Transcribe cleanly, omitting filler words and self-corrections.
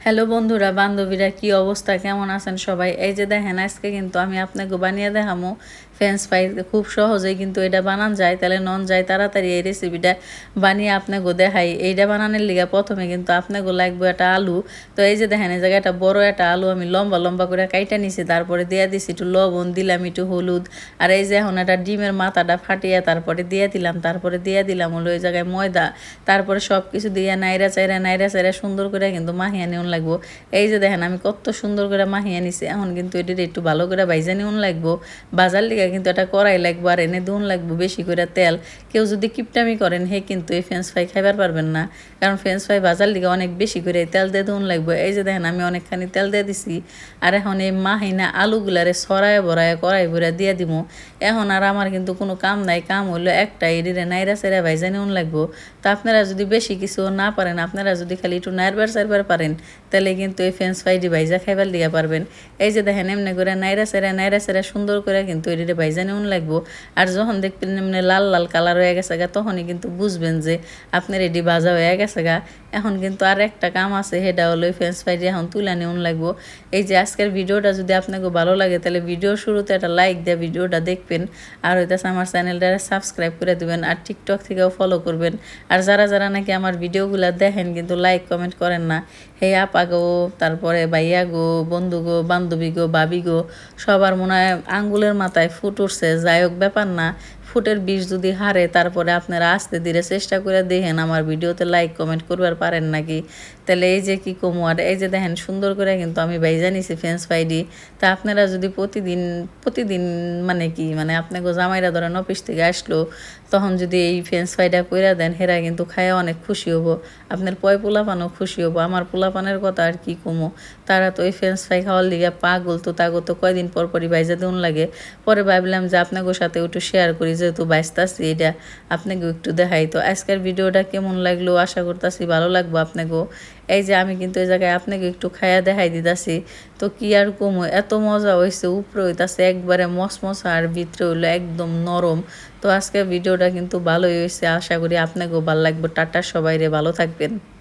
Hello বন্ধুরা বান্ধবীরা কি অবস্থা কেমন আছেন সবাই। এই যে দেখেন আজকে কিন্তু আমি আপনাকে বানিয়ে দেখামো ফ্রেঞ্চ ফ্রাই। খুব সহজেই কিন্তু এটা বানান যায়, তাহলে নন যায় তাড়াতাড়ি এই রেসিপিটা বানিয়ে আপনাকে দেখাই। এইটা বানানোর লিগে প্রথমে কিন্তু আপনাকে লাগবে একটা আলু। তো এই যে দেখেন এই জায়গায় একটা বড় একটা আলু আমি লম্বা লম্বা করে কাইটা নিছি, তারপরে দিয়ে দিছি একটু লবণ, দিলাম একটু হলুদ, আর এই যে এখন একটা ডিমের মাথাটা ফাটিয়ে তারপরে দিয়ে দিলাম, তারপরে দিয়ে দিলাম হলো ওই জায়গায় ময়দা, তারপরে সব কিছু দিয়ে নাইরা চাইরা সুন্দর করে কিন্তু মাখিয়ে নিউন লাগবো। এই যে দেখেন আমি কত সুন্দর করে মাখিয়ে নিছি। এখন কিন্তু এটির একটু ভালো করে ভাইজা নিউন লাগবো। বাজার লিগে কিন্তু এটা কড়াই লাগবো আর এনে দুন লাগবো বেশি করে তেল। কেউ যদি কিপটামি করেন হে কিন্তু এই ফ্রেঞ্চ ফ্রাই খাইবার পারবেন না, কারণ ফ্রেঞ্চ ফ্রাই বাজার লিগে অনেক বেশি করে তেল দিয়ে দুন লাগবো। এই যে দেখেন আমি অনেকখানি তেল দিয়ে দিছি। আর এখন এই মাহিনা আলুগুলারে সরায় বড়ায় কড়াই ভরে দিয়ে দিব। এখন আর আমার কিন্তু কোনো কাম নাই, কাম হইলো একটা এডিরে নাইরা সেরা ভাইজা নিউন লাগবো। তো আপনারা যদি বেশি কিছু না পারেন, আপনারা যদি খালি একটু নাইরবার সাইরবার পারেন, তাহলে কিন্তু এই ফ্রেঞ্চ ফ্রাইটি ভাইজা খাইবার লিগা পারবেন। এই যে দেখেন এমনি করে নাইরা সেরা সুন্দর করে কিন্তু এটিতে ভাইজা নিউন লাগবো। আর যখন দেখবেন এমনি লাল লাল কালার হয়ে গেছে গা, তখনই কিন্তু বুঝবেন যে আপনার এটি ভাজা হয়ে গেছে গা। এখন কিন্তু আর একটা কাম আছে, সেটা হলো ফ্রেঞ্চ ফ্রাইটি এখন তুলে নিউন লাগবো। এই যে আজকের ভিডিওটা যদি আপনাকে ভালো লাগে, তাহলে ভিডিও শুরুতে একটা লাইক দিয়ে ভিডিওটা দেখবেন, আর হইতেছে আমার চ্যানেলটা সাবস্ক্রাইব করে দেবেন, আর টিকটক থেকেও ফলো করবেন। আর যারা যারা নাকি আমার ভিডিওগুলো দেখেন কিন্তু লাইক কমেন্ট করেন না, হে আপা গো, তারপরে ভাইয়া গো, বন্ধু গো, বান্ধবী গো, ভাবি গো, সবার মনে হয় আঙ্গুলের মাথায় ফুট উঠছে। যাই হোক ব্যাপার না, ফুটের বিষ যদি হারে তারপরে আপনারা আস্তে ধীরে চেষ্টা করে দেখেন আমার ভিডিওতে লাইক কমেন্ট করবার পারেন নাকি। তাহলে এই যে কি কমু। আর এই যে দেখেন সুন্দর করে কিন্তু আমি ভাইজা নিছি ফ্রেঞ্চ ফ্রাইডি। তা আপনারা যদি প্রতিদিন প্রতিদিন মানে কি মানে আপনাকে জামাইরা ধরেন অফিস থেকে আসলো, তখন যদি এই ফ্রেঞ্চ ফ্রাইটা কইরা দেন, হেরা কিন্তু খায় অনেক খুশি হবো। আপনার পোলাপানও খুশি হবো। আমার পোলাপানের কথা আর কি কমো, তারা তো এই ফ্রেঞ্চ ফ্রাই খাওয়ার লিগে পাগল। তো তাগো তো কয়দিন পর পরই বাইজা দেউন লাগে। পরে ভাবলাম যে আপনাদের সাথে একটু শেয়ার করি, যেহেতু বাইসতাছি এটা আপনাকেও একটু দেখাই। তো আজকের ভিডিওটা কেমন লাগলো আশা করতেছি ভালো লাগবো আপনাকেও। এই যে আমি কিন্তু এই জায়গায় আপনাকে একটু খাইয়া দেখাই দিতেছি। তো কি আর কমো, এত মজা হয়েছে, উপরে হইতাছে একবারে মশমশা আর ভিতরে হইলো একদম নরম। তো আজকের ভিডিওটা কিন্তু ভালোই হয়েছে, আশা করি আপনাকেও ভালো লাগবে। টাটা, সবাই রে ভালো থাকবেন।